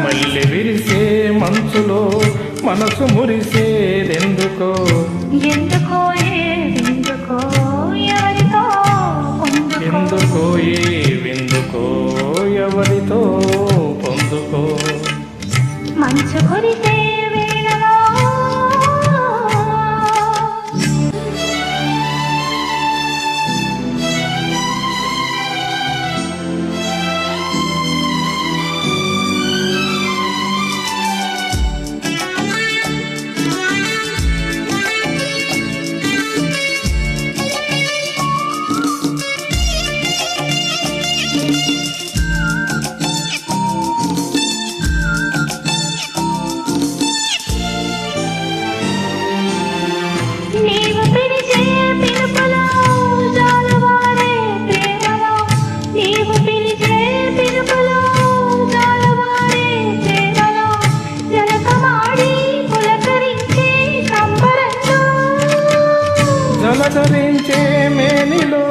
మల్లె విరిసే మంచులో మనసు మురిసేదెందుకో ఎందుకో ఎందుకో విందుకో ఎవరితో పొందుకో మంచు కురిసే వేళలో జలధరించే మేనిలో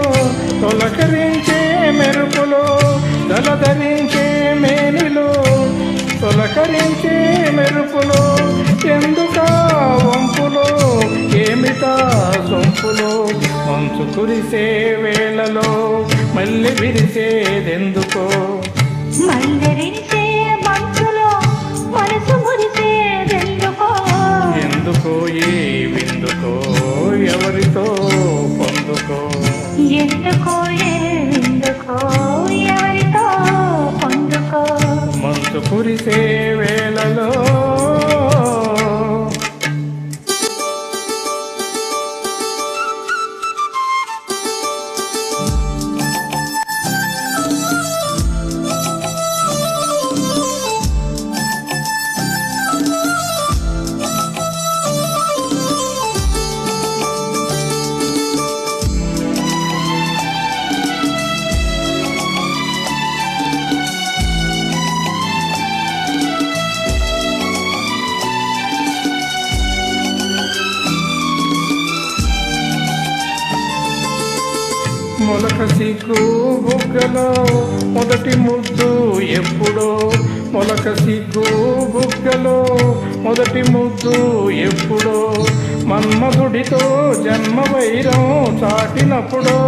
తొలకరించే మెరుపులో జలధరించే మేనిలో తొలకరించే మెరుపులో ఎందుకా వంపులో ఏమిటా సొంపులో మంచు కురిసే వేళలో మళ్ళీ విరిసేదెందుకో ఎందుకో ఏ విందుకో ఎవరితో పొందుకో మంచు కురిసే వేళలో మొలక సిగ్గు బుగ్గలో మొదటి ముద్దు ఎప్పుడో మొలక సిగ్గు బుగ్గలో మొదటి ముద్దు ఎప్పుడో మన్మధుడితో జన్మ వైరం చాటినప్పుడో